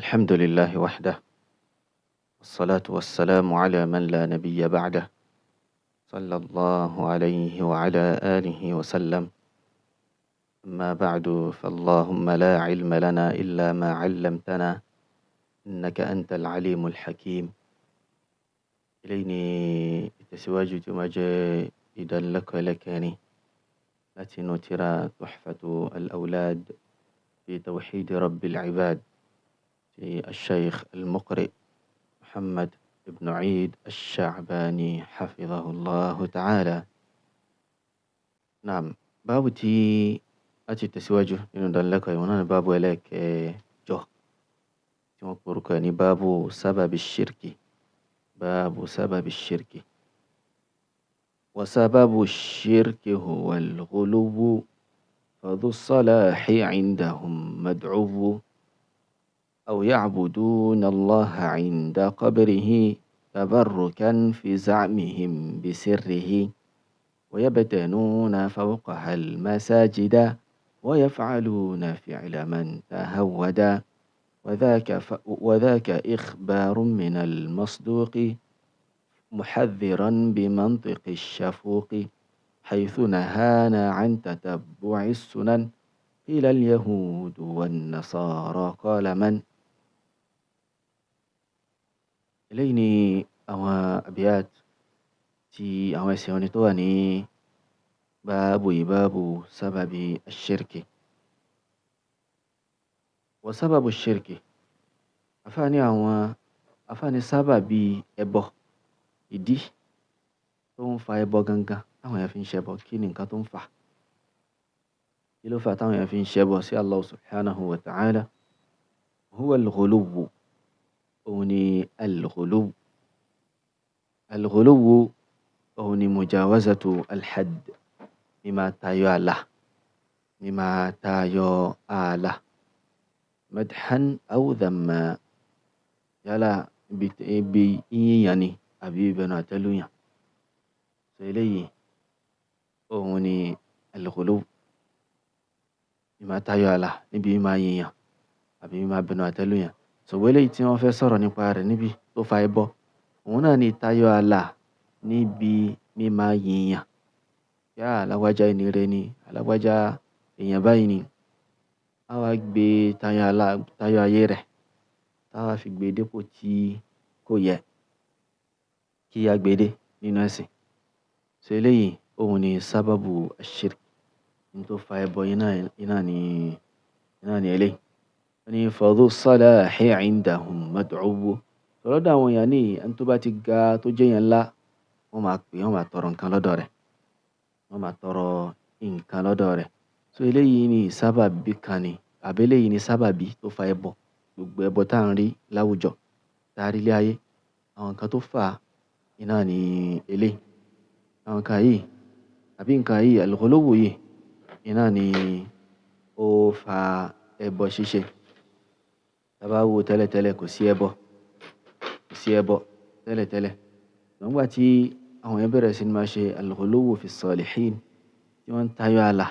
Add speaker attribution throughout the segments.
Speaker 1: الحمد لله وحده، والصلاة والسلام على من لا نبي بعده، صلى الله عليه وعلى آله وسلم. أما بعد، فاللهم لا علم لنا إلا ما علمتنا، إنك أنت العليم الحكيم. إليني تسواج جمجة إذا لك لكني التي نترى تحفة الأولاد في توحيد رب العباد في الشيخ المقرئ محمد بن عيد الشعباني حفظه الله تعالى. نعم، باب تي أتي تسواجه إنه دلك يونان باب ولك جو ثم قركني باب سبب الشرك. باب سبب الشرك. وسبب الشرك هو الغلو، فذو الصلاح عندهم مدعو، أو يعبدون الله عند قبره تبركا في زعمهم بسره، ويبتنون فوقها المساجد، ويفعلون فعل من تهودا، وذاك إخبار من المصدوق، محذرا بمنطق الشفوق، حيث نهانا عن تتبع السنن، قيل اليهود والنصارى قال من. eléyìí ni àwọn abiyat tí àwọn ẹsẹ̀ orin tó wà ní báàbù yìí, báàbù sábàbí aṣírkì. wa sábàbù ṣírkì, àfáàní sábàbí ẹbọ, ìdí tó ń fa ẹbọ gangan táwọn èèyàn fi ń ṣẹbọ. Kí ni nǹkan tó ń fà? Kí ló fà táwọn èèyàn fi ń ṣẹbọ sí Allah subhanahu wa ta'ala? huwa al-ghuluw. òun ni al-ghuluw. al-ghuluw òun ni mujawazatu al-hadd, mímá tayọ ààlà, mímá tayọ ààlà. madhan aw dhamma, yálà ibi yíyàn ni àbí ìbẹnu àtẹ́lùyàn. So eléyìí òun ni al-ghuluw, mímá tayọ ààlà níbi mímá yíyàn àbí mímá bẹnu àtẹ́lùyàn. So eléyìí tí wọ́n fẹ́ sọ̀rọ̀ nípa rẹ̀ níbi tó fa ẹbọ, òun náà ni tayọ ààlà níbi mímá yíyàn. Yá alágbájá ẹni rere ni, alágbájá èèyàn báyìí ni, a wá gbé tayọ ààlà, tayọ ayé rẹ̀, tá wá fi gbé dépò tí kò yẹ kí a gbé dé nínú ẹ̀sìn. So eléyìí òun ni sábàbù aṣírk, ní tó fa ẹbọ iná ni eléyìí. ní fadhu salahi indahum mad'u. Lọ́dọ̀ àwọn èèyàn ní ẹni tó bá ti ga, tó jẹ́ èèyàn ńlá, wọ́n máa pè, wọ́n máa tọrọ nǹkan lọ́dọ̀ rẹ̀. wọ́n máa tọrọ nǹkan lọ́dọ̀ rẹ̀. So eléyìí ni sábàbí kan ni, àbí eléyìí ni sábàbí tó fa ẹbọ. Gbogbo ẹbọ tá à ń rí láwùjọ, tá a rí lé ayé, àwọn nǹkan tó fà iná ni eléyìí. àwọn nǹkan yìí àbí nǹkan yìí, al-ghuluw yìí, iná ni ó fa ẹbọ ṣíṣe. Tá bá wò tẹ́lẹ̀tẹ́lẹ̀ kò sí ẹbọ tẹ́lẹ̀tẹ́lẹ̀. Nígbà tí àwọn èèyàn bẹ̀rẹ̀ sí ní máa ṣe al-ghuluw fi salihin, tí wọ́n ń tayọ ààlà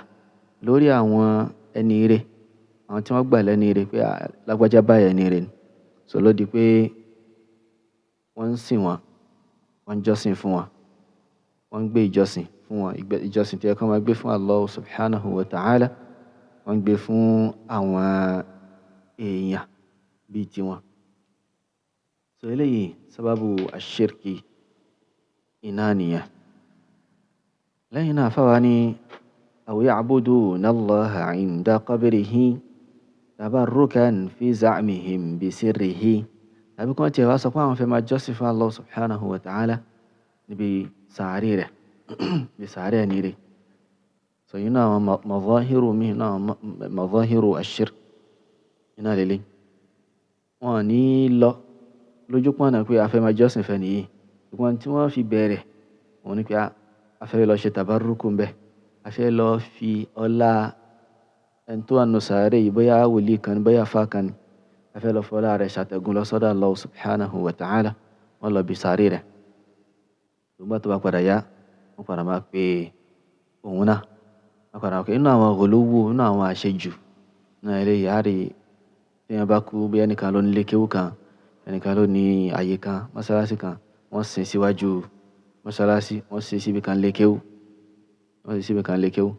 Speaker 1: lórí àwọn ẹni ire, àwọn tí wọ́n gbà lẹ́ni ire pé lágbájá báyìí ẹni ire ni. So ló di pé wọ́n ń sìn wọ́n, wọ́n ń jọ́sìn fún wọn, wọ́n ń gbé ìjọsìn fún wọn. Ìjọsìn tí ẹ kàn máa gbé fún Allah subhanahu wa ta'ala, wọ́n ń gbé fún àwọn èèyàn bíi tiwọn. So eléyìí sábàbù aṣírkì iná nìyẹn. lẹ́yìn náà fáwa ní aw ya'buduna Allaha 'inda qabrihi tabarrukan fi za'mihim bisirrihi. tàbí kí wọ́n tiẹ̀ wá sọ pé àwọn fẹ́ máa jọ́sìn fún Allah subhanahu wa ta'ala níbi sàárè rẹ̀, níbi sàárè ẹni rẹ̀. So yìí náà àwọn madhahiru ash-shirk iná lélẹ̀. wọ́n ní lọ lójú pọ̀nà pé a fẹ́ máa jọ́sìn fẹ́ nìyí. ṣùgbọ́n tí wọ́n fi bẹ̀rẹ̀ òun ni pé a fẹ́ lọ ṣe tabarruku ń bẹ̀, a fẹ́ lọ fi ọlá ẹni tó wà nínú sàárè yìí, bóyá wòlíì kan ni, bóyá àfáà kan ni, a fẹ́ lọ fọlá rẹ̀ ṣàtẹ̀gùn lọ sọ́dọ̀ Allah subhanahu wa ta'ala. wọ́n lọ bí sàárè rẹ̀. ṣùgbọ́n tó bá padà yá, wọ́n padà máa pe òun náà, wọ́n padà máa pe inú àwọn ghuluw, inú àwọn àṣejù náà eléyìí á rí téèyàn bá kú bóyá ẹnìkan ló ní ilé kéwú kan, ẹnìkan ló ní ààyè kan, mọ́sálásí kan, wọ́n sin síwájú mọ́sálásí, wọ́n sin síbi kan ilé kéwú, wọ́n sin síbi kan ilé kéwú.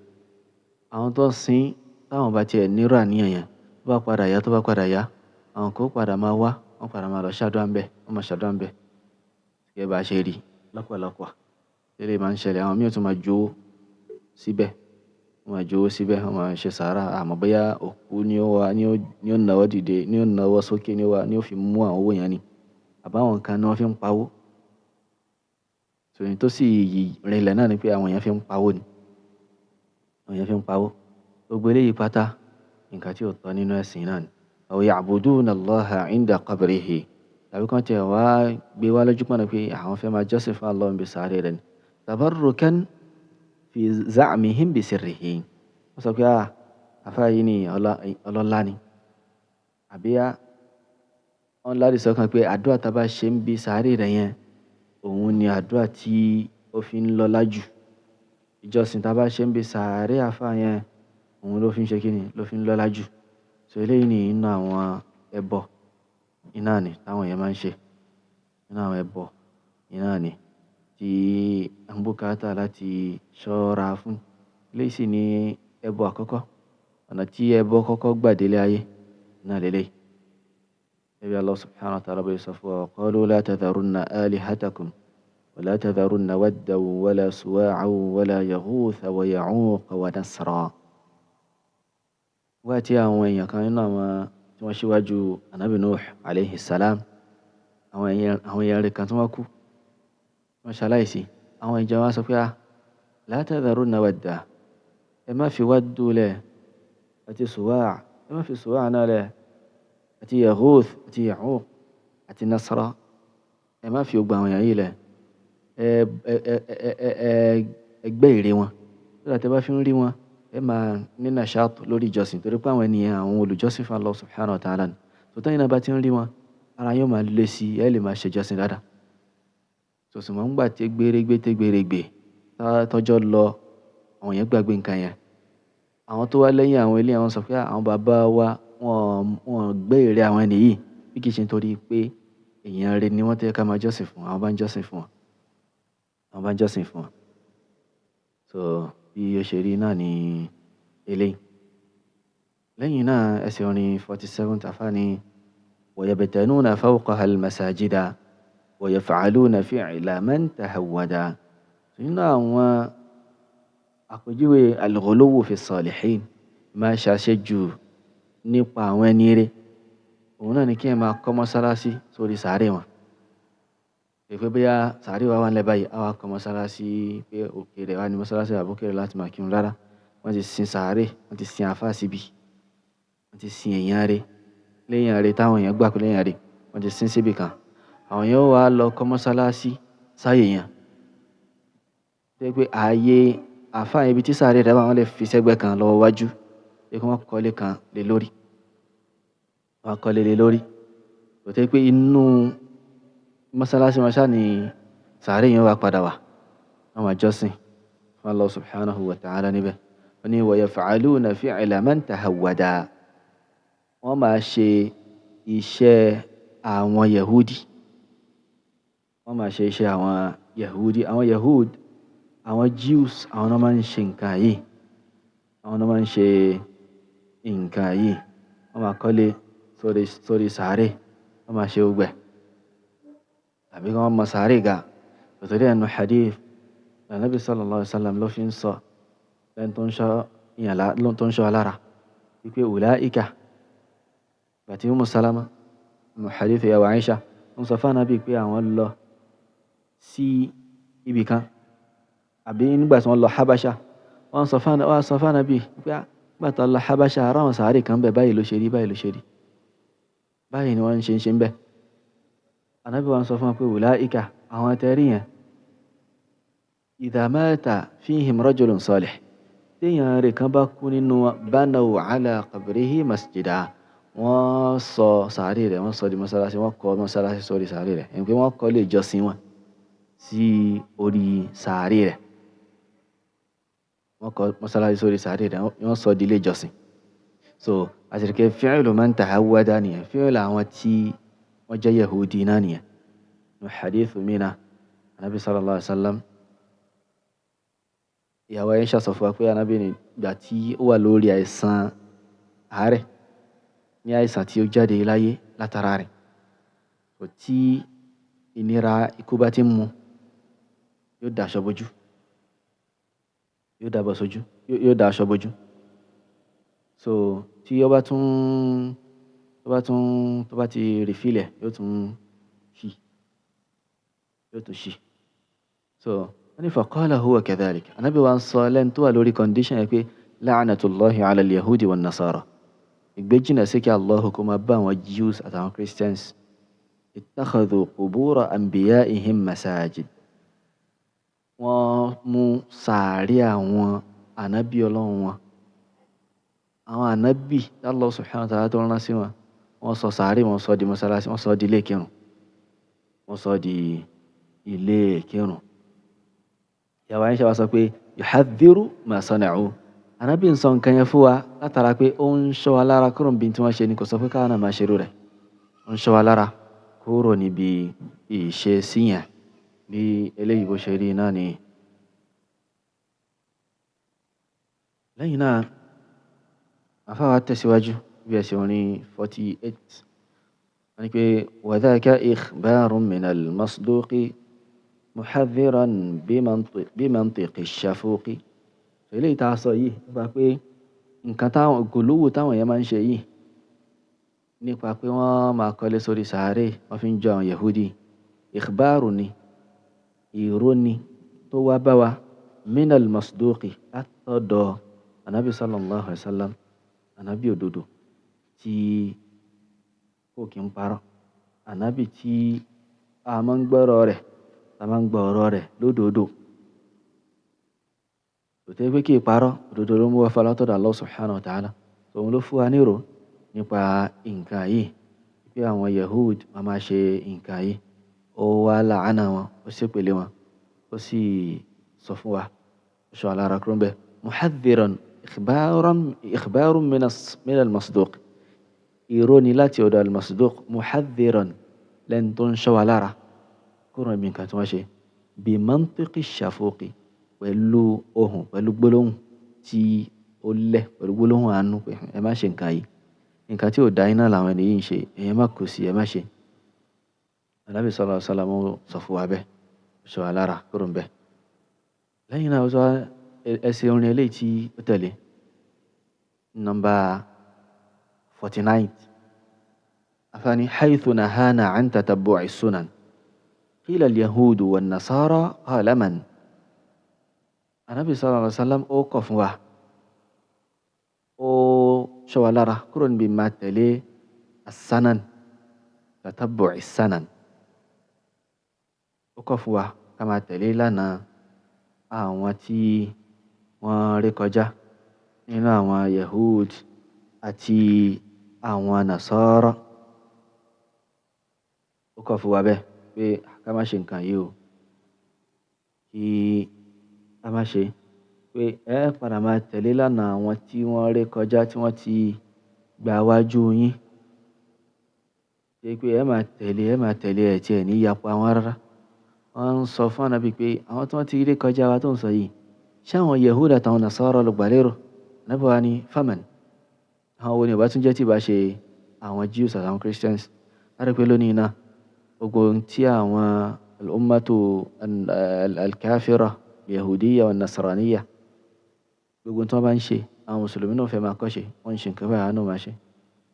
Speaker 1: Àwọn tó sin táwọn bá tiẹ̀ nírò àníyàn yẹn, tó bá padà yá, àwọn kan ó padà máa wá, wọ́n padà máa lọ ṣàdúrà ńbẹ̀, wọ́n máa ṣàdúrà ńbẹ̀. Gẹ́gẹ́ bá ṣe rí lọ́pọ̀lọpọ̀. Eléyìí máa ń ṣẹlẹ̀, àwọn míì ó tún máa jowó síbẹ̀, wọ́n máa jowó síbẹ̀, wọ́n máa ṣe sàárà, àmọ́ bóyá òkú ni ó nawọ́ dìde, ni ó nawọ́ sókè, ni ó fi mú àwọn owó yẹn ni, àbáwọn kan ni wọ́n fi ń pawó. Èyí tó sì rinlẹ̀ náà ni pé àwọn èèyàn fi ń pawó ni. Àwọn èèyàn fi ń pawó. Gbogbo eléyìí pátá nǹkan tí ò tọ́ nínú ẹ̀sìn náà ni. Aw ya'buduna Allaha 'inda qabrihi. Tàbí kán tiẹ̀ wá gbé wá lójú pọ̀nà pé àwọn fẹ́ máa jọ́sìn fún Allah níbi sàárè rẹ̀ ni. Tabarrukan fi za'mihim bi sirrihi. Wọ́n sọ pé àfáà yìí ni ọlọ́lá ni. Àbí wọ́n láti sọ́kàn pé àdúrà tá a bá ṣe ń bi sàárè rẹ̀ yẹn, òun ni àdúrà tí ó fi ń lọ́lá jù. Ìjọsìn tá a bá ṣe ń bi sàárè àfáà yẹn, òun ló fi ń ṣe kíni, ló fi ń lọ́lá jù. Eléyìí ni inú àwọn ẹbọ iná ni táwọn èèyàn máa ń ṣe. Inú àwọn ẹbọ iná ni tí à ń bùkátà láti ṣọ́ra fún. Eléyìí sì ni ẹbọ àkọ́kọ́. Ọ̀nà tí ẹbọ kọ́kọ́ gbà délé ayé náà lélẹ́yìí. Ẹbí Allah subhanahu wa ta'ala bá sọ fún wa, qalu la tadharunna alihatakum wa la tadharunna waddan wa la suwa'an wa la yaghutha wa ya'uqa wa nasra. Wá tí àwọn èèyàn kan nínú àwọn tí wọ́n ṣíwájú Ànábì Nuh alayhi salam, àwọn èèyàn rẹ̀ kan tí wọ́n kú, wọ́n ṣaláìsí. Àwọn ìjọ wa sọ pé la tadharunna wadda, ẹ má fi waddu lẹ̀, àti suwa', ẹ má fi suwa' náà lẹ̀, àti yaghuth, àti ya'uq, àti nasra, ẹ má fi gbogbo àwọn èèyàn yìí lẹ̀. Ẹgbẹ́ ère wọn. Nígbà tí ẹ bá fi ń rí wọn, ẹ máa ní nashat lórí ìjọsìn, torí pé àwọn ènìyàn àwọn olùjọ́sìn fún Allah subhanahu wa ta'ala ni. Tẹ́yìn náà bá ti ń rí wọn, ara yóò máa lé sí, ẹ lè máa ṣe ìjọsìn dáadáa. Ṣùgbọ́n nígbà tí gbérégbé tọ́jọ́ lọ, àwọn èèyàn gbàgbé nǹkan yẹn. Àwọn tó wá lẹ́yìn àwọn eléyìí, àwọn sọ pé àwọn bàbá wa wọn gbé ère àwọn ẹni yìí bí kì í ṣe nítorí pé èèyàn rere ni wọ́n tó yẹ ká máa jọ́sìn fún, àwọn bá ń jọ́sìn fún wọn. Àwọn bá ń jọ́sìn fún wọn. Bí ó ṣe rí náà ni eléyìí. Lẹ́yìn náà ẹsẹ̀ orin 47 àfáà ní wa yabtanuna fawqaha al-masajida wa yaf'aluna fi'la man tahawwada. Nínú àwọn àpèjúwe al-ghuluw fi s-salihin, máa ṣàṣejù nípa àwọn ẹni rere, òun náà ni kí ẹ máa kọ́ mọ́sálásí sórí sàárè wọn. Pé bóyá sàárè wa wà nílẹ̀ báyìí, a wá kọ́ mọ́sálásí pé òkè rẹ̀ wá ní mọ́sálásí àbókè rẹ̀ láti máa kírun. Rárá, wọ́n ti sin sàárè, wọ́n ti sin àfáà síbi, wọ́n ti sin èèyàn rẹ̀, léèyàn rẹ̀ táwọn èèyàn gbà pé léèyàn rẹ̀, wọ́n ti sin síbi kan. Àwọn èèyàn wá lọ kọ́ mọ́sálásí sáyè yẹn. Pé ààyè àfáà yẹn ibi tí sàárè rẹ̀ wà, wọ́n lè fi sẹ́gbẹ́ kan lọ́wọ́ wájú, pé kí wọ́n kọ́lé kan lé lórí. Wọ́n kọ́lé lé lórí. Kò tẹ́ pé inú mọ́sálásí wọn ṣáà ni sàárè yẹn wá padà wà. Wọ́n máa jọ́sìn fún Allah subhanahu wa ta'ala níbẹ̀. Wọ́n ní wa yaf'aluna fi'la man tahawwada. Wọ́n máa ṣe iṣẹ́ àwọn Yahudi. Wọ́n máa ṣe iṣẹ́ àwọn Yahudi. Àwọn Yahud, àwọn Jews, àwọn náà máa ń ṣe nǹkan yìí. Àwọn náà máa ń ṣe nǹkan yìí. Wọ́n máa kọ́lé sórí sàárè. Wọ́n máa ṣe gbogbo ẹ̀. Tàbí kí wọ́n mọ sàárè ga. Nítorí ẹnu hadith, Ànábì sallallahu alaihi wasallam ló fi ń sọ ẹni tó ń ṣọ́ alára. Wípé ulaika, bàtí Ummu Salama, nínú hadith ìyàwó Aisha, wọ́n sọ fún Ànábì pé àwọn lọ sí ibì kan. Àbí nígbà tí wọ́n lọ Habasha, wọ́n sọ fún Ànábì pé nígbà tí wọ́n lọ Habasha, ara wọn sàárè kan bẹ̀, báyìí ló ṣe rí, báyìí ló ṣe rí. Báyìí ni wọ́n ń ṣe ń bẹ̀. Ànábì wọn sọ fún wọn pé ulaika, àwọn tẹ́rí yẹn, idha mata fihim rajulun salih, téèyàn rẹ̀ kan bá kú nínú wọn, banaw ala qabrihi masjida, wọ́n sọ sàárè rẹ̀, wọ́n sọ di mọ́sálásí, wọ́n kọ́ mọ́sálásí sórí sàárè rẹ̀. Ẹni pé wọ́n kọ́ lè jọ́sìn wọn sí orí sàárè rẹ̀. Wọ́n kọ́ mọ́sálásí sórí sàárè rẹ̀, wọ́n sọ di ilé ìjọsìn. àti rí pé fi'lu man ta'awwada nìyẹn fi'lu àwọn tí wọ́n jẹ́ Yahudi náà nìyẹn ní hadith mìíràn anabi sallallahu alaihi wasallam ìyàwó Aisha sọ fún wa pé anabi ní ìgbà tí ó wà lórí àìsàn àárẹ̀ ní àìsàn tí ó jáde láyé látara rẹ̀ kò tí ìnira ikú bá ti ń mú yóò da aṣọ bojú yóò da aṣọ bojú so tí ó bá ti rìfílẹ̀ yóò tún ṣí so wọ́n ní faqala huwa kadhalik anabi wa ń sọ lẹ́nu tó wà lórí condition yẹn pé la'natullahi ala al-yahudi wan nasara ìgbéjìnà sí kí Allah kó máa bá àwọn Jews àtàwọn Christians ittakhadhu qubura anbiya'ihim masajid wọ́n mú sàárì àwọn ànábì Ọlọ́run wọn àwọn ànábì Allah subhanahu wa ta'ala tó rán sí wọn wọ́n sọ sàárì wọn sọ di mọ́sálásí wọ́n sọ di ilé kírun wọ́n sọ di ilé kírun ìyàwó Àìṣà wa sọ pé yuhadhdhiru ma sana'u ànábì ń sọ nǹkan yẹn fún wa látara pé ó ń ṣọ́ wa lára kúrò níbi tí wọ́n ṣe ni kò sọ pé káwọn náà máa ṣerú rẹ̀ ó ń ṣọ́ wa lára kúrò níbi ìṣe síyàn bí eléyìí bó ṣe rí náà ni lẹ́yìn náà àfáwà tẹ̀síwájú bí ẹ̀sẹ̀ orin 48 wọ́n ní pé wa dhaka ikhbarun min al-masduqi muhadhiran bimantiqi ash-shafuqi eléyìí tá a sọ yìí nípa pé nǹkan táwọn gòlówó táwọn yẹn máa ń ṣe yìí nípa pé wọ́n máa kọ́lé sórí sàárè wọ́n fi ń jọ àwọn Yahudi ikhbaru ni ìró ni tó wá bá wa minal masduqi látọ̀dọ̀ anabi sallallahu alaihi wasallam anabi òdodo tí kò kí ń parọ́ anabi tí a máa ń gbọ́rọ̀ rẹ̀ a máa ń gbọ́ ọ̀rọ̀ rẹ̀ lódodo tòtẹ́ pé kí ìparọ́ òdodo ló mú wá fa látọ̀dọ̀ Allah subhanahu wa ta'ala tòun ló fún wa nírò nípa nǹkan yìí pé àwọn Yahud máa máa ṣe nǹkan yìí ó wá làánà wọn ó sì pèlè wọn ó sì sọ fún wa ṣọ alára kúrò bẹ́ẹ̀ muhadhiran ikhbarun min al-masduq ìró ni láti ọ̀dọ̀ al-masduq muhadhiran lẹ́nu tó ń ṣọ́ wa lára kúrò níbi nǹkan tí wọ́n ṣe bí mantiqi shafuqi pẹ̀lú ohùn pẹ̀lú gbólóhùn tí ó lẹ̀ pẹ̀lú gbólóhùn àánú pé ẹ má ṣe nǹkan yìí nǹkan tí ò dá iná làwọn ènìyàn ń ṣe èèyàn má kò sí ẹ má ṣe Ànábì sallallahu alaihi wasallam sọ fún wa bẹ́ẹ̀ ṣọ́ wa lára kúrò ń bẹ́ẹ̀ lẹ́yìn náà ó sọ ẹsẹ̀ orin eléyìí tí ó tẹ̀lé nọ́mbà 49 afani haythu nahana an tatabbu'i sunan qila al-yahudu wan-nasara qala man Ànábì sallallahu alaihi wasallam ó kọ̀ fún wa ó ṣọ́ wa lára kúrò níbi máa tẹ̀lé as-sanan tatabbu'i as-sanan ó kọ̀ fún wa ká máa tẹ̀lé lánàá àwọn tí wọ́n rí kọjá nínú àwọn Yahud àti àwọn Nasara ó kọ̀ fún wa bẹ́ẹ̀ pé ká má ṣe nǹkan yìí o kí ká má ṣe pé ẹ padà máa tẹ̀lé lánàá àwọn tí wọ́n rí kọjá tí wọ́n ti gbà wájú yín ṣe pé ẹ máa tẹ̀lé ẹ̀ tí ẹ̀ ní yapa wọn rárá wọ́n ń sọ fún Ànábì pé àwọn tí wọ́n ti rí kọjá wa tó ń sọ yìí ṣé àwọn Yahuda àtàwọn Nasara ló gbà lérò Ànábì wa ní faman àwọn wo ni ọba tún jẹ́ tí ìbá ṣe àwọn Jews àtàwọn Christians láti pé lónìí náà gbogbo tí àwọn al-ummatu al-kafira Yahudiyya wa Nasraniyya gbogbo tí wọ́n bá ń ṣe àwọn mùsùlùmí náà fẹ́ máa kọ́ṣe wọ́n ń ṣe nǹkan báyìí àwọn náà máa ṣe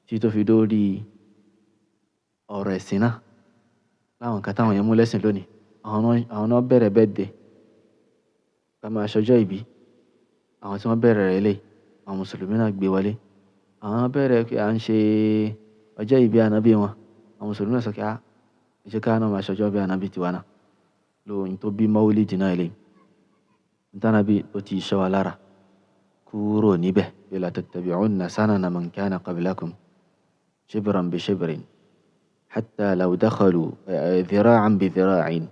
Speaker 1: tí tó fi dórí ọ̀rọ̀ ẹ̀sìn náà láwọn nǹkan táwọn yẹn mú lẹ́sìn lónìí àwọn náà bẹ̀rẹ̀ birthday ká máa ṣọjọ́ ìbí àwọn tí wọ́n bẹ̀rẹ̀ rẹ̀ lé àwọn mùsùlùmí náà gbé wọlé àwọn bẹ̀rẹ̀ pé à ń ṣe ọjọ́ ìbí ànábì wọn àwọn mùsùlùmí náà sọ pé ẹ jẹ́ ká náà máa ṣọjọ́ bí ànábì tiwa náà lóyún tó bí mọ́wúlídì náà lé ìtànàbí ó ti ṣọ́ wa lára kúrò níbẹ̀ bí la tattabi'unna sanana man kana qablakum shibran bi shibrin hatta law dakhalu dhira'an bi dhira'in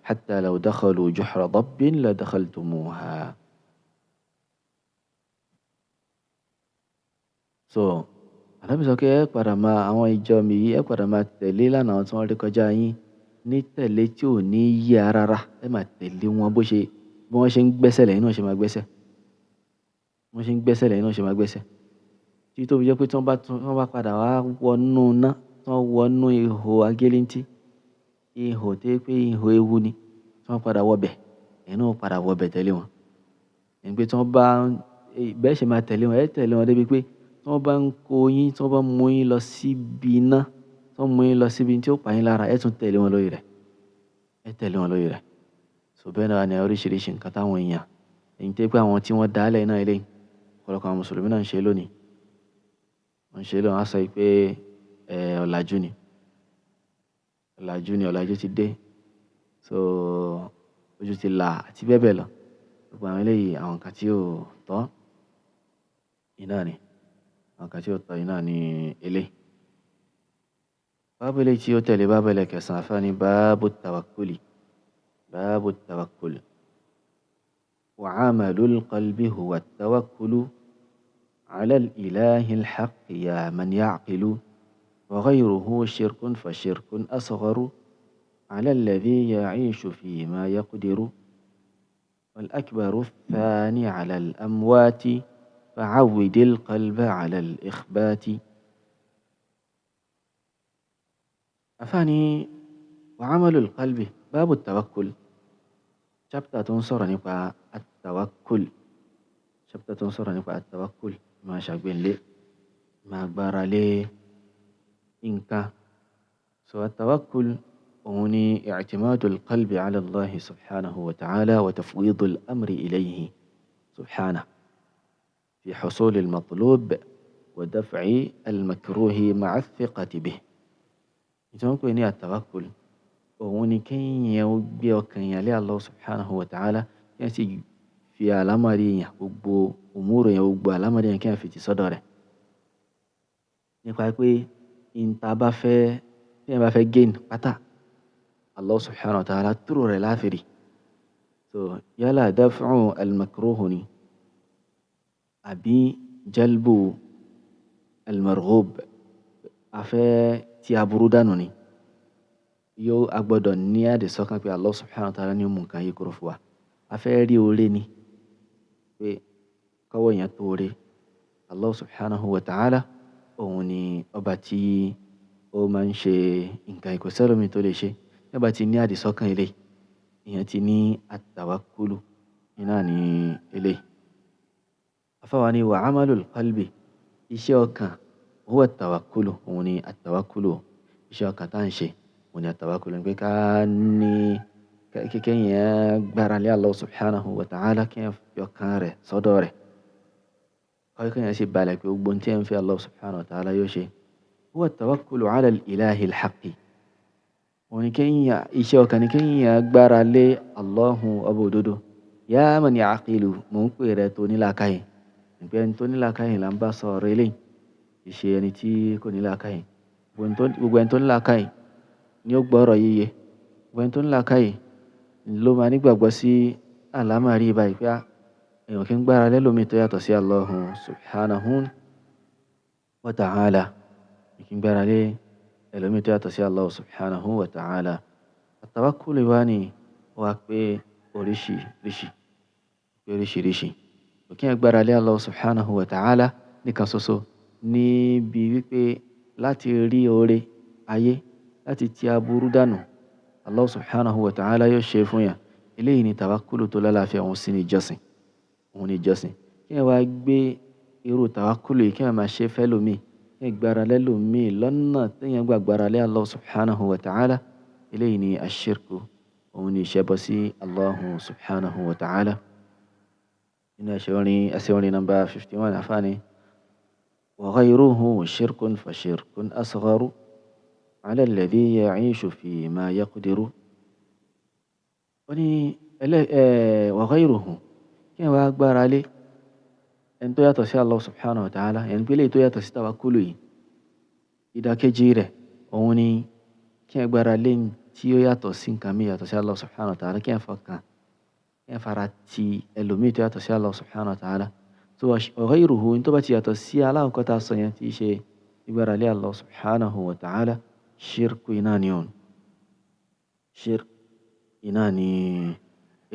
Speaker 1: hatta law dakhalu juhra dabbin la dakhaltumuha so Ànábì sọ pé ẹ padà máa àwọn ìjọ mi yìí ẹ padà máa tẹ̀lé ìlànà àwọn tí wọ́n rí kọjá yín ní tẹ̀lé tí ò ní yẹ̀ rárá. Ẹ máa tẹ̀lé wọn bí wọ́n ṣe ń gbẹ́sẹ̀ lẹ́yìn náà ṣe máa gbẹ́sẹ̀. Bí wọ́n ṣe ń gbẹ́sẹ̀ lẹ́yìn náà ṣe máa gbẹ́sẹ̀. Títí tó fi jẹ́ pé tí wọ́n bá padà wá wọnú iná, tí wọ́n wọnú ihò agéléntí, ihò tó jẹ́ pé ihò ewu ni, tí wọ́n padà wọbẹ̀, ẹ̀yin náà ó padà wọbẹ̀ tẹ̀lé wọn. Ẹni pé tí wọ́n bá bẹ́ẹ̀ ṣe máa tẹ̀lé wọn, ẹ tẹ̀lé wọn débi pé tí wọ́n bá ń kó yín, tí wọ́n bá mú yín lọ síbi iná, tí wọ́n mú yín lọ síbi tí ó pa yín lára, ẹ tún tẹ̀lé wọn lórí rẹ̀. Ẹ tẹ̀lé wọn lórí rẹ̀. So bẹ́ẹ̀ náà ni oríṣiríṣi nǹkan táwọn èèyàn, èyí tó jẹ́ pé àwọn tí wọ́n dá lẹ̀ náà eléyìí, ọ̀pọ̀lọpọ̀ àwọn Mùsùlùmí náà ń ṣe lónìí. Wọ́n ń ṣe lónìí, wọ́n á sọ pé ọ̀làjú ni. Ọ̀làjú ti dé. So ojú ti là àti bẹ́ẹ̀ bẹ́ẹ̀ lọ. Gbogbo àwọn eléyìí àwọn nǹkan tí ò tọ́ iná ni. Àwọn nǹkan tí ò tọ́ iná ni eléyìí. Báàbù eléyìí tí ó tẹ̀lé báàbù ẹlẹ́kẹsàn-án àfáàní báàbù tawakkuli. Báàbù tawakkuli. وعمل القلب هو التوكل على الإله الحق يا من يعقل وغيره شرك فشرك أصغر على الذي يعيش فيما يقدر والأكبر الثاني على الأموات فعود القلب على الإخبات. أفاني وعمل القلب باب التوكل. chapter tó ń sọ̀rọ̀ nípa at-tawakkul. Chapter tó ń sọ̀rọ̀ nípa at-tawakkul. Máa ṣàgbéǹlé, máa gbára lé nǹkan. So at-tawakkul òun ni i'timadul qalbi ala Allah subhanahu wa ta'ala wa tafwidul amri ilayhi subhanahu fi husulil matlub wa daf'i al-makruhi ma'a thiqati bih. Ìtàn pé ní at-tawakkul òun ni kéèyàn ó gbé ọkàn yẹn lé Allah subhanahu wa ta'ala, kí wọ́n sì fi àlámọ̀rí yẹn gbogbo umuru yẹn gbogbo àlámọ̀rí yẹn kí wọ́n fi ti sọ́dọ̀ rẹ̀. Nípa pé ìta bá fẹ́ tí wọ́n bá fẹ́ gain pátá Allah subhanahu wa ta'ala túrò rẹ̀ láfìrí. So yálà daf'u al-makruh ni àbí jalbu al-marghub, afẹ́ tí aburú dànù ni. Yóò agbọ́dọ̀ ní àdìsọ́kàn pé Allah subhanahu wa ta'ala ní ó mú nǹkan yìí kúrò fún wa. A fẹ́ rí oore ni pé kọ́wọ́ yẹn tó oore. Allah subhanahu wa ta'ala òun ni ọba tí ó máa ń ṣe nǹkan ìkọsẹ́lómi tó lè ṣe. Nígbà tí ní àdìsọ́kàn eléyìí, ìyẹn ti ní at-tawakkulu iná ní eléyìí. Afáwa ni wa amalul qalbi, iṣẹ́ ọkàn, huwa at-tawakkulu, òun ni at-tawakkulu. Iṣẹ́ ọkàn tá ń ṣe òun ni at-tawakkulu, pé ká ní kéèyàn gbára lé Allah subhanahu wa ta'ala, kéèyàn fi ọkàn rẹ̀ sọ́dọ̀ rẹ̀. Kéèyàn sì balẹ̀ pé gbogbo ohun tí ẹ̀ ń fẹ́ Allah subhanahu wa ta'ala yóò ṣe. Huwa at-tawakkulu ala al-ilahi al-haqqi. Òun ni kéèyàn, iṣẹ́ ọkàn ni kéèyàn gbára lé Allahu ọba òdodo. Ya man ya'qilu, mò ń pè rẹ̀ tó ní làákàyè. Nígbà ẹni tó ní làákàyè là ń bá sọ̀rọ̀ eléyìí. Ìṣe ẹni tí kò ní làákàyè. Gbogbo ẹni tó ní làákàyè ni ó gbọ́ ọ̀rọ̀ yíyẹ. Gbogbo ẹni tó ní làákàyè ló máa nígbàgbọ́ sí àlámọ̀rí báyìí pé èèyàn kì í gbára lé lómi tó yàtọ̀ sí Allahu subhanahu wa ta'ala. Kì í gbára lé ẹlòmíì tó yàtọ̀ sí Allah subhanahu wa ta'ala. At-tawakkul wá ní wá pé oríṣiríṣi. Kí ẹ gbára lé Allah subhanahu wa ta'ala nìkan ṣoṣo níbi wípé láti rí oore ayé, láti ti aburú dànù, Allah subhanahu wa ta'ala yóò ṣe fún yàn. Eléyìí ni tawakkulu tó lálàáfíà, òun sì ní ìjọsìn. Òun ni ìjọsìn. Kí ẹ wá gbé irú tawakkulu yìí kí ẹ máa ṣe fẹ́ lómi. Kí ẹ gbára lé lómi lọ́nà tí èèyàn gbà gbára lé Allah subhanahu wa ta'ala. Eléyìí ni ash-shirku. Òun ni ìṣẹbọ sí Allah subhanahu wa ta'ala. Inú ẹsẹ̀ orin number 51 àfáàní. Wa ghayruhu shirkun fa shirkun asgharu ala alladhi ya'ishu fi ma yaqdiru. Ó ní wa ghayruhu, kí ẹ wá gbára lé ẹni tó yàtọ̀ sí Allah subhanahu wa ta'ala, ẹni pé eléyìí tó yàtọ̀ sí tawakkulu yìí. Ìdàkejì rẹ̀ òun ni kí ẹ gbára lé tí ó yàtọ̀ sí nǹkan mi yàtọ̀ sí Allah subhanahu wa ta'ala, kí ẹ fọkàn, kí ẹ fara ti ẹlòmíì tó yàtọ̀ sí Allah subhanahu wa ta'ala. So wa ghayruhu, ní tó bá ti yàtọ̀ sí aláwọ̀kọ́ tá a sọ yẹn tí í ṣe ìgbára lé Allah subhanahu wa ta'ala ṣírkù iná ni òun ṣírkù iná ni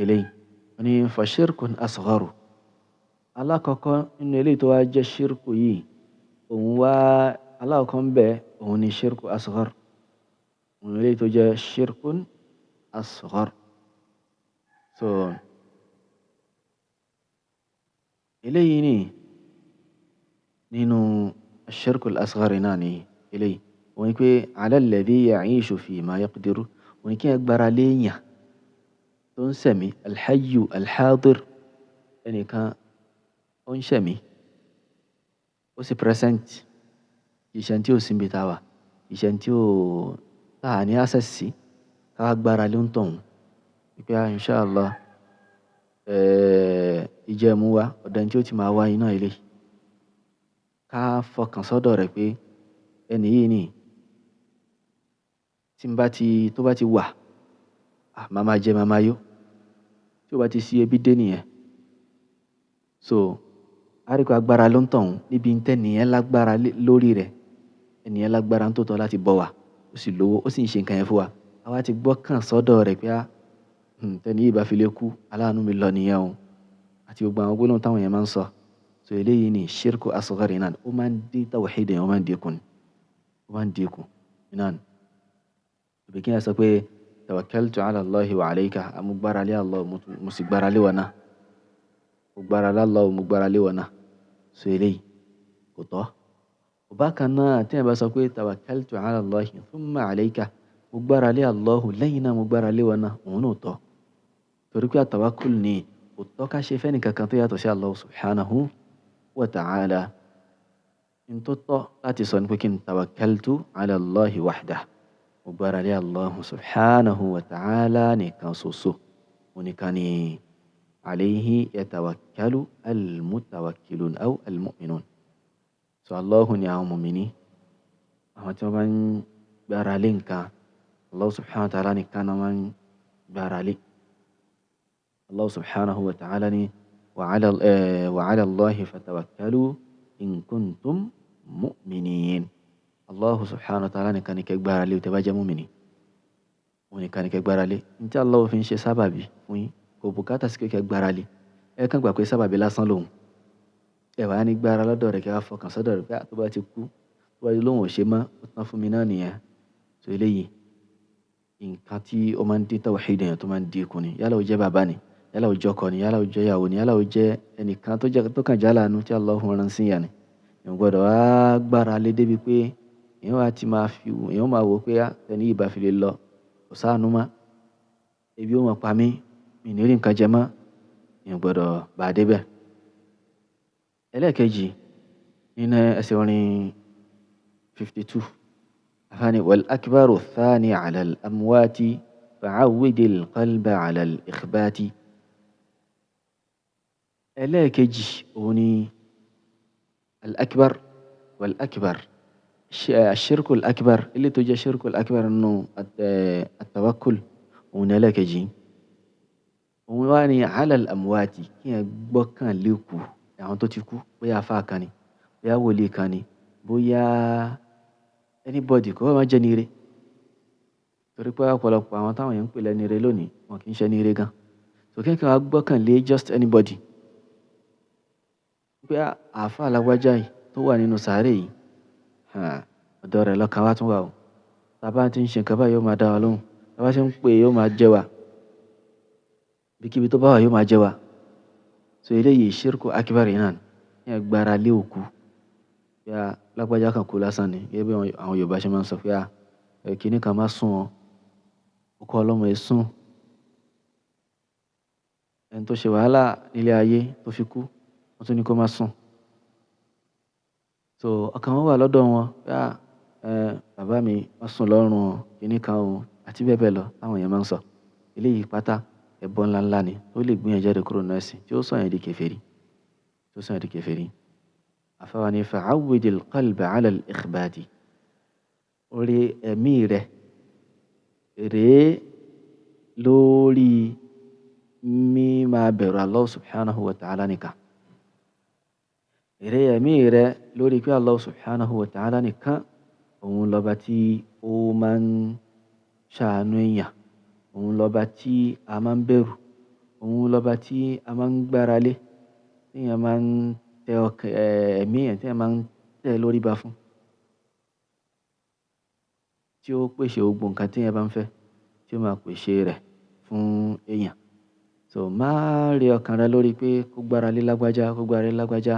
Speaker 1: eléyìí wọ́n ní fa ṣírkùn asgharu alákọ̀ọ́kọ́ nínú eléyìí tó wá jẹ́ ṣírkù yìí òun wá alákọ̀ọ́kọ́ ń bẹ òun ni ṣírkù asghar òun eléyìí tó jẹ́ ṣírkùn asghar so eléyìí ni nínú ṣírkù asghar náà ni eléyìí wọ́n ní pé ala alladhi ya'ishu fi ma yaqdiru wọ́n ní kí ẹ gbára léèyàn tó ń sẹ̀mí alhayyu alhadir ẹnìkan ó ń sẹ̀mí ó sì present iṣẹ́ tí ó síbi táwà iṣẹ́ tí ó táà ní access sí ká gbára lé ń tọ̀hún wípé inshallah ìjẹ̀mú wa ọ̀dọ̀ tí ó ti máa wá iná ilé ká fọkàn sọ́dọ̀ rẹ̀ pé ẹni yìí ni tó bá ti wà màmá jẹ màmá yó tí ó bá ti sí ebi dé nìyẹn so àríkò agbára ló ń tọ̀hún níbi tẹ́nìyẹn lágbára lórí rẹ̀ ẹnìyẹn lágbára ń tòótọ́ láti bọ́ wa ó sì lówó ó sì ń ṣe nǹkan yẹn fún wa àwa ti gbọ́kàn sọ́dọ̀ rẹ̀ pé tẹ́ni yìí bá fi lè kú aláàánú mi lọ nìyẹn o àti gbogbo àwọn gbólóhùn táwọn yẹn máa ń sọ so eléyìí ni ṣírkù asghari náà ó máa ń dín tawhid yẹn ó máa ń dínkù náà òbí kí n sọ pé tawakkaltu ala Allahi wa alayka amúgbára lé Allah mo sì gbára lé wa náà mo gbára lé Allah mo gbára lé wa náà so eléyìí kò tọ́ bákan náà tí ẹ bá sọ pé tawakkaltu ala Allahi thumma alayka mo gbára lé Allah lẹ́yìn náà mo gbára lé wa náà òun náà tọ́ torí pé àtàwákùl ni kò tọ́ ká ṣe fẹ́ni kankan tó yàtọ̀ sí Allah subhanahu wa ta'ala in tó tọ́ láti sọ ní pé kí n tawakkaltu ala Allahi wahdah mo gbára lé Allah subhanahu wa ta'ala nìkan ṣoṣo oníkan ni alayhi yatawakkalu almutawakkilun aw almu'minun so Allahu ni àwọn mùmíní àwọn tí wọ́n bá ń gbára lé nǹkan Allah subhanahu wa ta'ala nìkan náà máa ń gbára lé Allah subhanahu wa ta'ala ni wa ala Allahi fatawakkalu in kuntum mu'minin Allah subhanahu wa ta'ala nìkan ni kẹ́ gbára lé tẹ́ bá jẹ́ mùmíní òun nìkan ni kẹ́ gbára lé ní tí Allah fi ń ṣe sábàbí fún yín kò bùkátà sí kẹ́ gbára lé ẹ kàn gbà pé sábàbí lásán lòun ẹ wà ní gbára lọ́dọ̀ rẹ̀ kẹ́ wá fọkàn sọ́dọ̀ rẹ̀ pé tó bá ti kú tó bá ti lóhùn ò ṣe mọ́ ó tán fún mi náà nìyẹn so eléyìí nǹkan tí ó máa ń dín tawhid yẹn tó máa ń dínkù ni yálà ó jẹ́ bàbá ni yálà ó jẹ́ ọkọ ni yálà ó jẹ́ ìyàwó ni yálà ó jẹ́ ẹnìkan tó kàn já láàánú tí Allah rán sí yàn ni èèyàn gbọ́dọ̀ wá gbára lé débi pé èèyàn máa wò pé ẹni yìí bá fi lè lọ kò sáànú mọ́ ebi ó máa pa mí mi ní rí nǹkan jẹ mọ́ èèyàn gbọ́dọ̀ bá a débẹ̀. ẹlẹ́ẹ̀kejì nínú ẹsẹ̀ orin 52 afáàní wal akbaru thani ala al amwati fa'awwidil qalba ala al ikhbati ẹlẹ́ẹ̀kejì òun ni al akbar wal akbar الشرك الأكبر اللي توجه الشرك الأكبر إنه التوكل ونلاكجي واني على الأموات كي بكان ليكو يعني توتيكو بيا فاكاني بيا ولي كاني بيا anybody kò má jẹ́ nire torí pé ọ̀pọ̀lọpọ̀ àwọn táwọn yẹn ń pè lẹ́nire lónìí wọn kì í ṣe nire gan so kí wọ́n gbọ́kàn lé just anybody pé àáfà alágbájá yìí tó wà nínú sàárè yìí ọ̀dọ̀ rẹ̀ lọ́kàn wá tún wà o tàbá ti ń ṣe nǹkan báyìí yóò máa dá wa lóhùn tàbá ṣe ń pè yóò máa jẹ́ wa bíkíbi tó bá wà yóò máa jẹ́ wa so eléyìí ṣírkù akíbárì náà ní agbára lé òkú bí a lágbájá kan kú lásán ni gẹ́gẹ́ bí àwọn Yorùbá ṣe máa ń sọ pé kìíní kan má sùn ọ́ òkú ọlọ́mọ ẹ̀ sùn ẹni tó ṣe wàhálà nílé ayé tó fi kú wọ́n tún ní kó má sùn so ọkàn wọn wà lọ́dọ̀ wọn pé bàbá mi wọ́n sùn lọ́rùn ọ̀ kìíní kan o àti bẹ́ẹ̀ bẹ́ẹ̀ lọ táwọn èèyàn máa ń sọ eléyìí pátá ẹbọ ńláńlá ni ó lè gbìyànjú jáde kúrò náà sí tí ó sọ yẹn di kèfèrí àfáwa ní fa'awwidil qalba ala al-ikhbati orí ẹ̀mí rẹ̀ rèé lórí mímáa bẹ̀rù Allah subhanahu wa ta'ala nìkan èrè ẹ̀mí rẹ lórí pé Allah subhanahu wa ta'ala nìkan òun lọ́ba tí ó máa ń ṣàánú èèyàn, òun lọ́ba tí a máa ń bẹ̀rù, òun lọ́ba tí a máa ń gbára lé, tí èèyàn máa ń tẹ ẹ̀mí èèyàn tí èèyàn máa ń tẹ̀ lórí ba fún, tí ó pèsè gbogbo nǹkan tí èèyàn bá ń fẹ́, tí ó máa pèsè rẹ̀ fún èèyàn. So má rí ọkàn rẹ lórí pé kó gbára lé lágbájá, kó gbára lé lágbájá.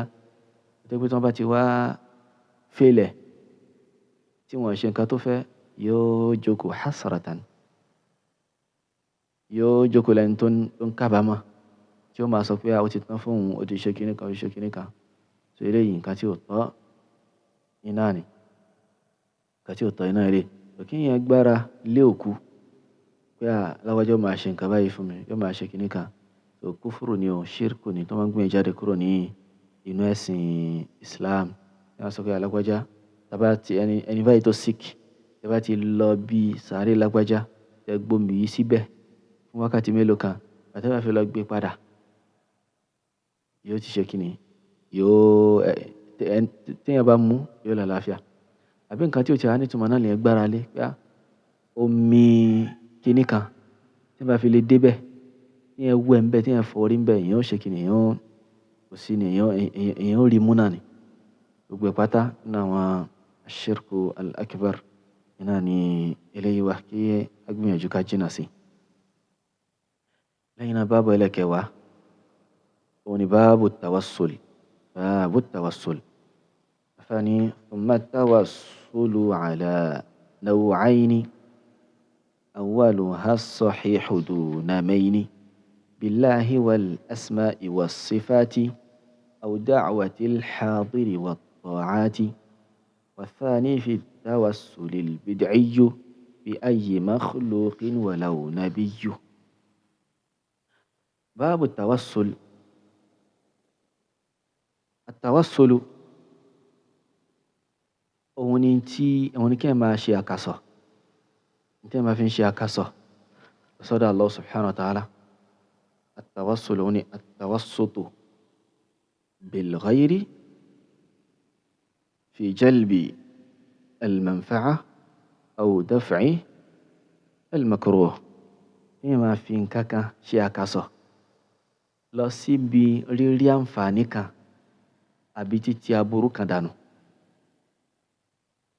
Speaker 1: Tó pé tí wọ́n bá ti wá fẹ́lẹ̀ tí wọ́n ṣe nǹkan tó fẹ́, yóò jókòó hasratan, yóò jókòó lẹ́ni tó ń kábàámọ̀, tí ó máa sọ pé ó ti tán fún òun, ó ti ṣe kíní kan, ó ti ṣe kíní kan. So eléyìí nǹkan tí ò tọ́ iná ni, nǹkan tí ò tọ́ iná rè. Kí èèyàn gbára lé òkú pé lágbájá ó máa ṣe nǹkan báyìí fún mi, yóò máa ṣe kíní kan. So kúfùrù ni o, ṣírkù ni tó máa ń gbé jáde kúrò ní inú ẹ̀sìn Islam. Ní wọ́n sọ pé lágbájá, tàbá ti ẹni báyìí tó sick, tẹ́ bá ti lọ bí sàárè lágbájá, tẹ́ gbómi yìí síbẹ̀ fún wákàtí mélòó kan, àti bá fi lọ gbé padà, yóò ti ṣe kíni, yóò téèyàn bá mú yóò lálàáfíà. Àbí nǹkan tí ò ti wá nítumọ̀ náà lèyàn gbára lé pé omi kíní kan tí bá fi lè débẹ̀, téèyàn wẹ̀ ńbẹ̀, téèyàn forí ńbẹ̀, èèyàn ó ṣe kíni, èèyàn kò sí ni, èèyàn ó rí mú náà ni. Gbogbo ẹ̀ pátá nínú àwọn ash-shirku al-akbar náà ni eléyìí wà, kí a gbìyànjú ká jìnnà sí. lẹ́yìn náà báàbù ẹlẹ́kẹ̀wàá òun ni báàbù tawassul, báàbù tawassul. àfààní thumma tawassulu ala naw'ayni awwaluha as-sahihu duna mayni billahi wal asma'i was sifati aw da'wati al-hadiri wat ta'ati والثاني في التوسل البدعي بأي مخلوق ولو نبي. باب التوسل. التوسل òun ni kí ẹ máa ṣe àkàsọ̀, tí ẹ máa fi ń ṣe àkàsọ̀ sọ́dọ̀ Allah subhanahu wa ta'ala. التوسل òun ni التوسط بالغير في جلب المنفعة أو دفع المكروه. Ní máa fi nǹkan kan ṣe àkàsọ̀ lọ síbi rírí àǹfààní kan àbí títí aburú kan dànù.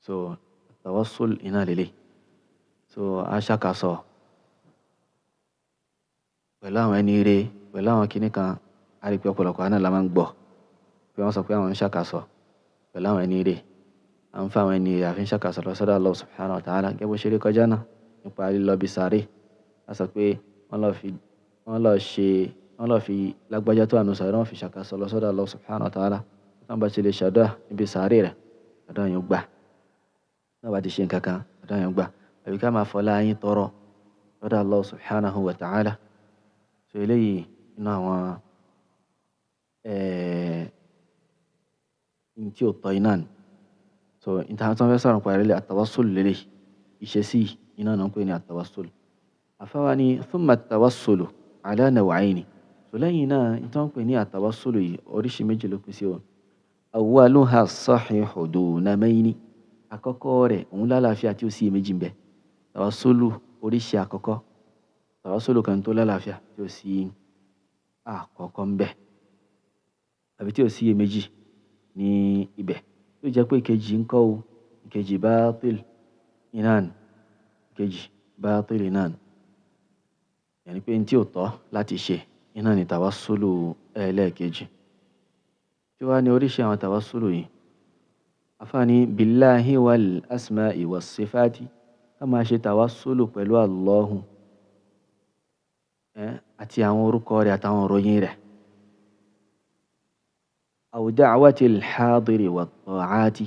Speaker 1: So tawassul iná lélẹ̀. So a ṣàkàsọ̀ pẹ̀lú àwọn ẹni rere, pẹ̀lú àwọn kinní kan, a rí pé ọ̀pọ̀lọpọ̀ àná la máa ń gbọ́ pé wọ́n sọ pé àwọn ń ṣàkàsọ̀ pẹ̀lú àwọn ẹni rere. À ń fa àwọn ẹni rere àfi ń ṣàkàsọ̀ lọ sọ́dọ̀ Allah subhanahu wa ta'ala. Gẹ́gẹ́ bó ṣe rí kọjá náà nípa lílọ bí sàárè. A sọ pé wọ́n lọ fi lágbájá tó ànú sàárè, wọ́n fi ṣàkàsọ̀ lọ sọ́dọ̀ Allah subhanahu wa ta'ala. Wọ́n bá ti lè ṣàdúrà níbi sàárè rẹ̀, àdúrà yẹn gbà. Wọ́n bá ti ṣe nǹkan kan, àdúrà yẹn gbà. Àbí ká máa fọlá yín tọrọ lọ́dọ̀ Allah subhanahu wa ta'ala. So eléyìí inú àwọn tí ó tọ́ iná ni. So ìtàn tó ń fẹ́ sọ̀rọ̀ nípa ìrẹ́lẹ̀ àtawassul lélẹ̀, ìṣesí iná náà ń pè ní àtawassul. àfáwa ni thumma at-tawassulu ala naw'ayni. So lẹ́yìn náà ìtàn ń pè ní àtawassul yìí oríṣi méjì ló pín sí o. awwaluha as-sahihu duna mayni. àkọ́kọ́ rẹ̀ òun lálàáfíà tí ó sì méjì ń bẹ. tawassulu oríṣi àkọ́kọ́, tawassulu kan tó lálàáfíà tí ó sì àkọ́kọ́ ń bẹ, àbí tí ó sì méjì ní ibẹ̀. Tó jẹ́ pé ìkejì ń kọ́ o, ìkejì bátil iná ni, ìkejì bátil iná ni. Yàní pé tí ó tọ́ láti ṣe iná ni tawassulu ẹlẹ́ẹ̀kejì. Tí wá ní oríṣi àwọn tawassulu yìí. àfààní billahi wal asma'i was sifati. Ká máa ṣe tawassulu pẹ̀lú Allahu àti àwọn orúkọ rẹ̀ àtàwọn òròyìn rẹ̀. أو دعوة الحاضر والطاعات.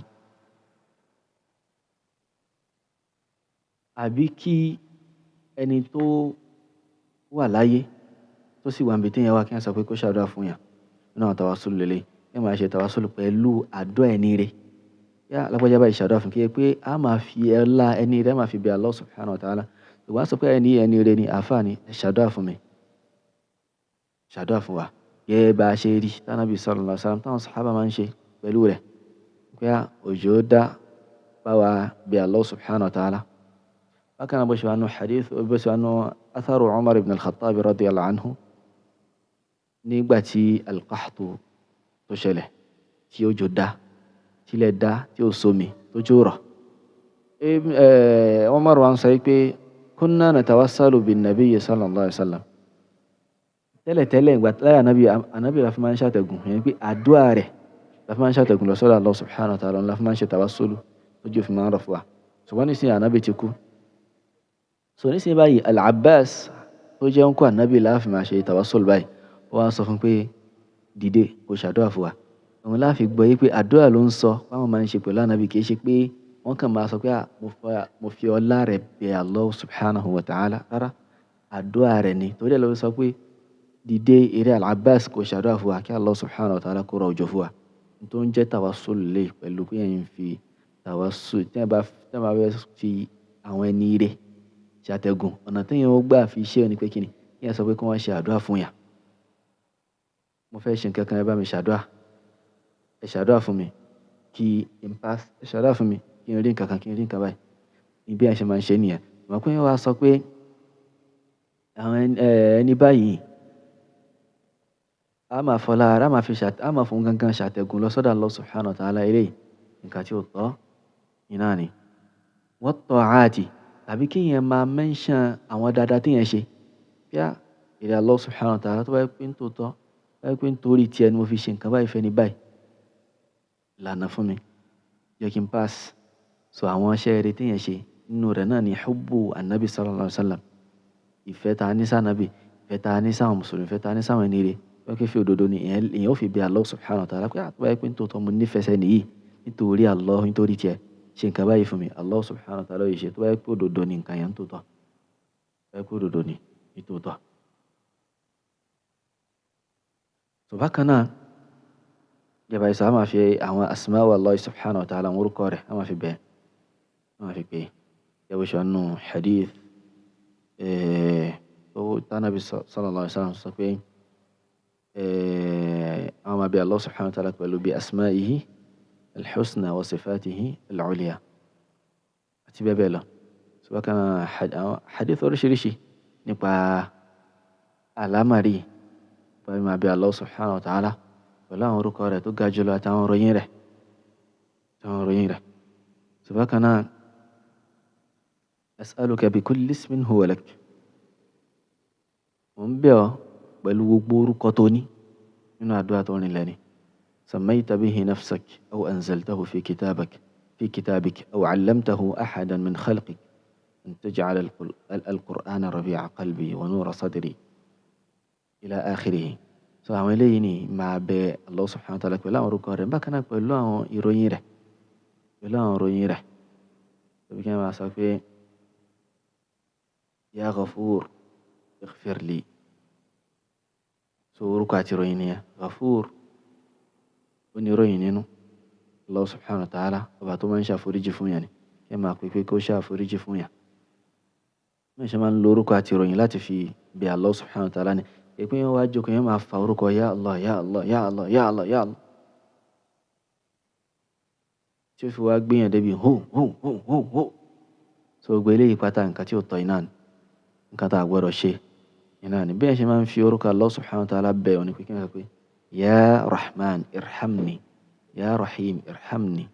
Speaker 1: àbí kí ẹni tó wà láyé tó sì wà níbi tí yẹn wà kí wọ́n sọ pé kó ṣàdúrà fún yàn. nínú àwọn tawasul lélẹ̀, ẹ máa ṣe tawasul pẹ̀lú àdúrà ẹni rẹ̀. yá lágbájá báyìí ṣàdúrà fún, kí ẹ pé a máa fi ẹlá ẹni rẹ̀ máa fi bẹ Allah subhanahu wa ta'ala. ìwà sọ pé ẹni rẹ̀ ni àfáà ni, ṣàdúrà fún mi, ṣàdúrà fún wa. Gẹ́gẹ́ bá a ṣe rí tánàbí sallallahu alaihi wasallam táwọn sàhábà máa ń ṣe. pẹ̀lú rẹ̀ pé òjò dá bá wa bí Allah subhanahu wa ta'ala. Bákan náà bó ṣe wà nínú hadith bó ṣe wà nínú atharu Umar ibn al-Khattab radiyallahu anhu nígbà tí al-qahtu tó ṣẹlẹ̀ tí òjò dá tílẹ̀ dá tí ó sómi tó jò rọ̀. Umar wa ń sọ pé kunna natawassalu bin nabiyyi sallallahu alaihi wasallam. Tẹ́lẹ̀tẹ́lẹ̀ ìgbà láyé ànábì la fi máa ń ṣàtẹ̀gùn yẹn pé àdúrà rẹ̀ la fi máa ń ṣàtẹ̀gùn lọ sọ́dọ̀ Allah subhanahu wa ta'ala la fi máa ń ṣe tawassulu lójú fi máa ń rọ̀ fún wa. Ṣùgbọ́n nísìnyí ànábì ti kú. So nísìnyí báyìí Al-Abbas tó jẹ́ ń kó ànábì la fi máa ṣe tawassulu báyìí ó wá sọ fún pé dìde kó ṣàdúrà fún wa. Òun láfi gbọ́ yí pé àdúrà ló ń sọ báwọn máa ń ṣe pẹ̀lú ànábì kì í ṣe pé wọ́n kàn máa sọ pé mo fi ọlá rẹ̀ bẹ̀ Allah subhanahu wa ta'ala rárá àdúrà rẹ̀ ni torí ẹ̀ ló sọ pé dìde eré Al-Abbas kò ṣàdúrà fún wa kí Allah subhanahu wa ta'ala kó rọ̀ òjò fún wa tó ń jẹ́ tawassul lè pẹ̀lú pé ẹ̀yin fi tawassul tí wọ́n bá fẹ́ fi àwọn ẹni rẹ̀ ṣàtẹ̀gùn ọ̀nà tí yẹn ó gbà fi ṣe ni pé kí ni yẹn sọ pé kí wọ́n ṣe àdúrà fún yà mo fẹ́ ṣe nǹkan kan ẹ bá mi ṣàdúrà ẹ ṣàdúrà fún mi kí n pass ẹ ṣàdúrà fún mi kí n rí nǹkan kan kí n rí nǹkan báyìí ní bí a ṣe máa ń ṣe nìyẹn ìmọ̀ pé wọ́n á sọ pé àwọn ẹni báyìí a máa fọlá ara a máa fún gangan ṣàtẹ̀gùn lọ sọ́dọ̀ Allah subhanahu wa ta'ala eléyìí nǹkan tí ó tọ́ iná ni wọ́n tọ́ àti tàbí kí yẹn máa mention àwọn dáadáa tí yẹn ṣe bí a èrè Allah subhanahu wa ta'ala tó bá yẹ pé ń tó tọ́ bá yẹ pé ń torí tiẹ̀ ni mo fi ṣe nǹkan báyìí fẹ́ ni báyìí lànà fún mi jẹ́ kí n pass so àwọn iṣẹ́ rere tí yẹn ṣe nínú rẹ̀ náà ni hubbu annabi sallallahu alaihi wasallam ìfẹ́ ta ní sànàbì ìfẹ́ ta ní sáwọn mùsùlùmí ìfẹ́ ta ní sáwọn ẹni rẹ̀ wọ́n kí fi òdodo ni èèyàn ó fi bí Allah subhanahu wa ta'ala pé àtúbà yẹ pé ń tó tọ́ mo nífẹ̀ẹ́ sẹ́ni yìí nítorí Allah nítorí tiẹ̀ ṣe nǹkan báyìí fún mi Allah subhanahu wa ta'ala yìí ṣe tó bá yẹ pé òdodo ni nǹkan yẹn ń tó tọ́ bá yẹ pé òdodo ni ní tó tọ́. so bákan náà jẹba ìsọ a máa fi àwọn asma wa Allah subhanahu wa ta'ala àwọn orúkọ rẹ̀ a máa fi bẹ́ẹ̀ a máa fi pé yẹ́wò ṣe nù hadith tó tánàbí sallallahu alaihi wasallam sọ pé àwọn máa bí Allah subhanahu wa ta'ala pẹ̀lú bí asma'ihi al-husna wa sifatihi al-ulya àti bẹ́ẹ̀ bẹ́ẹ̀ lọ so bákan náà hadith oríṣiríṣi nípa àlámàrí pẹ̀lú máa bí Allah subhanahu wa ta'ala pẹ̀lú àwọn orúkọ rẹ̀ tó ga jùlọ àtàwọn òròyìn rẹ̀ so bákan náà as'aluka bi kulli ismin huwa lak mo ń bẹ̀ ọ́ pẹ̀lú gbogbo orúkọ tó ní nínú àdúrà tó rìn lẹ́ni sammayta bihi nafsak aw anzaltahu fi kitabik aw 'allamtahu ahadan min khalqik an taj'ala al-qur'ana rabi'a qalbi wa nura sadri ila akhirih so àwọn eléyìí ni máa bẹ Allah subhanahu wa ta'ala pẹ̀lú àwọn orúkọ rẹ̀ bákan náà pẹ̀lú àwọn ìròyìn rẹ̀ tóbi kí wọ́n máa sọ pé ya Ghafur ighfir li so orúkọ àti ìròyìn nìyẹn Ghafur ó ní ìròyìn nínú Allah subhanahu wa ta'ala ọba tó máa ń ṣàforíjì fún yàn ni kí wọ́n máa pè pé kó ṣàforíjì fún yàn wọ́n ṣe máa ń lo orúkọ àti ìròyìn láti fi bẹ Allah subhanahu wa ta'ala ni ìpín wá jókòó yẹn máa fa orúkọ ya Allah ya Allah ya Allah ya Allah ya Allah tí ó fi wá gbéyàn débi hó so gbé eléyìí pátá nǹkan tí ó tọ́ iná ni nǹkan tá a gbọ́dọ̀ ṣe iná ni bí ẹ ṣe máa ń fi orúkọ Allah subhanahu wa ta'ala bẹ̀ ọ́ ní pé kí wọ́n pè ya Rahman irhamni ya Rahim irhamni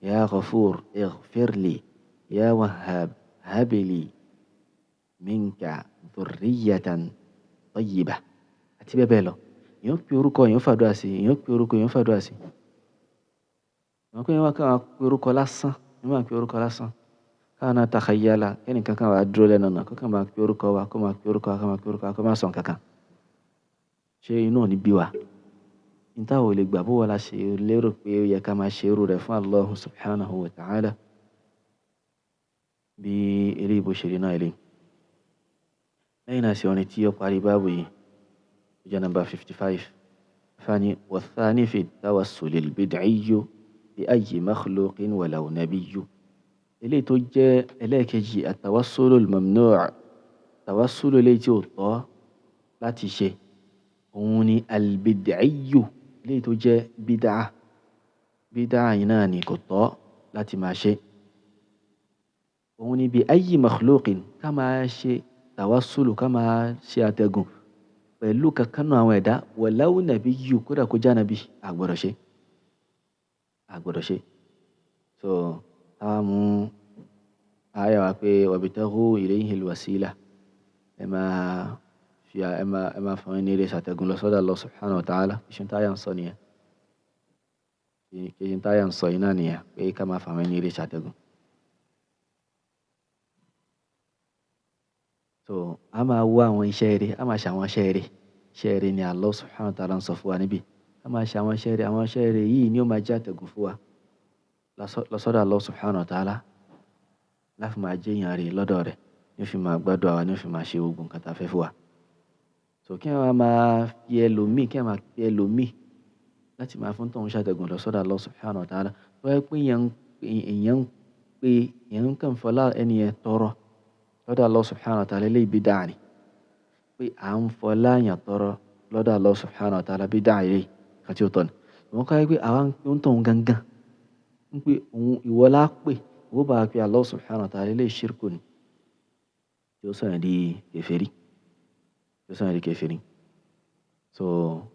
Speaker 1: ya Ghafur ighfirli ya Wahhab habli minka dhurriyatan tayyiba àti bẹ́ẹ̀ bẹ́ẹ̀ lọ èèyàn pe orúkọ èèyàn fàdúrà sí èèyàn pe orúkọ èèyàn fàdúrà sí èèyàn pé èèyàn wá káwọn pe orúkọ lásán èèyàn máa pe orúkọ lásán káwọn náà takhayala kẹ́ni kankan wà á dúró lẹ́nu ọ̀nà kó kàn máa pe orúkọ wa kó máa pe orúkọ wa kó máa pe orúkọ wa kó máa sọ kankan ṣé inú ò ní bí wa níta ò lè gbà bó wà la ṣe lérò pé ó yẹ ká máa ṣe irú rẹ̀ fún Allah subhanahu wa ta'ala bí eré ìbò ṣe rí náà eléyìí lẹ́yìn náà sí orin tí ó parí báàbù yìí jẹ́ nọ́mbà 55 fani wathani fi tawassul al-bid'iyyu bi ayyi makhluqin walaw nabiyyu eléyìí tó jẹ́ ẹlẹ́ẹ̀kejì at-tawassul al-mamnu' tawassul eléyìí tí ó tọ́ láti ṣe òun ni al-bid'iyyu eléyìí tó jẹ́ bid'a bídà yìí náà ni kò tọ́ láti máa ṣe. Òun ni bí ayyi makhluqin ká máa ṣe tawassulu, ká máa ṣe àtẹ̀gùn pẹ̀lú kankan nínú àwọn ẹ̀dá walau nabiyyu, kódà kó jẹ́ ànábì, a gbọdọ̀ ṣe. A gbọdọ̀ ṣe. So táwa mú àyà wa pé wabtaghu ilayhil wasila, ẹ máa fún ẹni rere ṣàtẹ̀gùn lọ sọ́dọ̀ Allah subhanahu wa ta'ala. Ìṣun táyà ń sọ nìyẹn. Ìṣun táyà ń sọ yìí náà nìyẹn pé ká máa fún ẹni rere ṣàtẹ̀gùn. So a máa wo àwọn iṣẹ́ rere, a máa ṣe àwọn iṣẹ́ rere. Iṣẹ́ rere ni Allah subhanahu wa ta'ala ń sọ fún wa níbí. A máa ṣe àwọn iṣẹ́ rere. Àwọn iṣẹ́ rere yìí ni ó máa jẹ́ àtẹ̀gùn fún wa lọ sọ́dọ̀ Allah subhanahu wa ta'ala, láti máa jẹ́ èèyàn rere lọ́dọ̀ rẹ̀, ní ó fi máa gbádùn àwa, ní ó fi máa ṣe gbogbo nǹkan tá a fẹ́ fún wa. So kí wọ́n máa fi ẹlòmíì, kí wọ́n máa fi ẹlòmíì láti máa fún tọ̀hún ṣàtẹ̀gùn lọ sọ́dọ̀ Allah subhanahu wa ta'ala. Tó yẹ pé èèyàn kàn fọlá ẹni yẹn tọrọ lọ́dọ̀ Allah subhanahu wa ta'ala, eléyìí bídà ni. Pé à ń fọlá èèyàn tọrọ lọ́dọ̀ Allah subhanahu wa ta'ala, bídà eléyìí kan tí ó tọ́ ni. Wọ́n ká pé àwa ń tọ̀hún gangan ń pé òun ìwọ lá pè, ìwọ bá wa pe Allah subhanahu wa ta'ala, eléyìí ṣírkù ni tí ó sọ̀rọ̀ di kèfèrí. Tí ó sọ̀rọ̀ di kèfèrí. So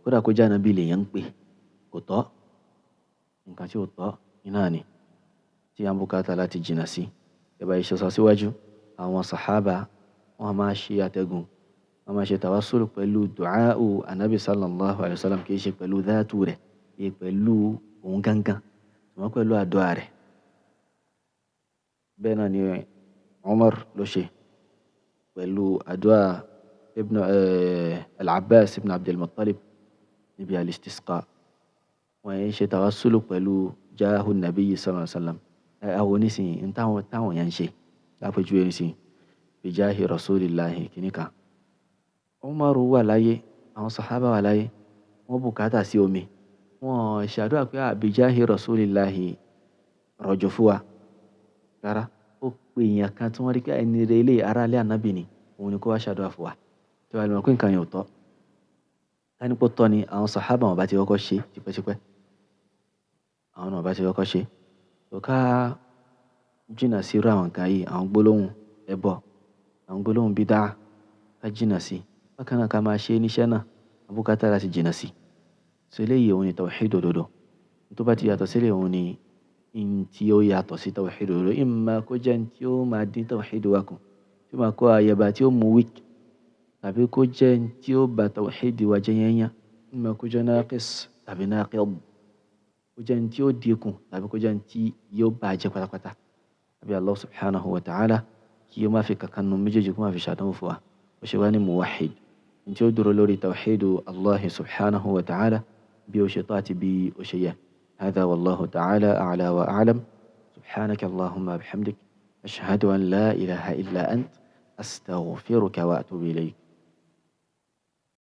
Speaker 1: kódà kó jẹ́ ànábì lèèyàn ń pè, kò tọ́. Nǹkan tí ó tọ́ iná ni tí a ń bùkátà láti jìnnà sí. Gẹ́gẹ́ bá ṣe sọ síwájú, àwọn sàhábà wọ́n máa ṣe àtẹ̀gùn, wọ́n máa ṣe tawassulu pẹ̀lú du'a'u ànábì sallallahu alayhi wa sallam, kì í ṣe pẹ̀lú dhatu rẹ̀, kì í pẹ̀lú òun gangan, ṣùgbọ́n pẹ̀lú àdúrà rẹ̀. Bẹ́ẹ̀ náà ni Umar ló ṣe pẹ̀lú àdúrà al-Abbas ibn Abdul Muttalib níbi al-istisqa. Wọ́n yẹn ṣe tawassulu pẹ̀lú jahu nabiyyi sallallahu alayhi wa sallam. Àwọn onísìn táwọn yẹn ń ṣe lápẹjúwe nísìn bi jahi rasulillahi kìnìkan. Umar wà láyé, àwọn sàhábà wà láyé, wọ́n bùkátà sí omi. Wọ́n ṣàdúrà pé bi jahi rasulillahi rọ̀jò fún wa. Rárá, ó pe èèyàn kan tí wọ́n rí pé ẹni rere ilé ara ilé ànábì ni, òun ni kó wá ṣàdúrà fún wa. Tí wàá lè mọ̀ pé nǹkan yẹn ò tọ́. Ká ní pé ó tọ́ ni àwọn sàhábà wọn bá ti kọ́kọ́ ṣe tipẹ́tipẹ́. Àwọn náà bá ti kọ́kọ́ ṣe. Tó ká jìnnà sí irú àwọn nǹkan yìí, àwọn gbólóhùn ẹbọ, àwọn gbólóhùn bídà, ká jìnnà sí. Bákan náà ká máa ṣe níṣẹ́ náà, àbùkátà láti jìnnà sí. So eléyìí òun ni tawhid òdodo. Tó bá ti yàtọ̀ sí eléyìí, òun ni in tí ó yàtọ̀ sí tawhid òdodo. Imma kó jẹ́ in tí ó máa dín tawhid wa kù, tí ó máa kó àyẹ̀bá tí ó mú weak, tàbí kó jẹ́ in tí ó ba tawhid wa jẹ́ yẹnyẹn. Imma kó jẹ́ naqis tàbí naqid. Kó jẹ́ in tí ó dínkù tàbí kó jẹ́ in tí yóò bàjẹ́ pátápátá. Àbí Allah subhanahu wa ta'ala kí ó má fi kankan nínú méjèèjì, kó má fi ṣàdánwò fún wa. Ó ṣe wá ní muwahhid, in tí ó dúró lórí tawhid Allah subhanahu wa ta'ala bí ó ṣe tọ́ àti bí ó ṣe yẹ. هذا والله تعالى أعلى وأعلم. سبحانك اللهم وبحمدك، أشهد أن لا إله إلا أنت، أستغفرك وأتوب إليك.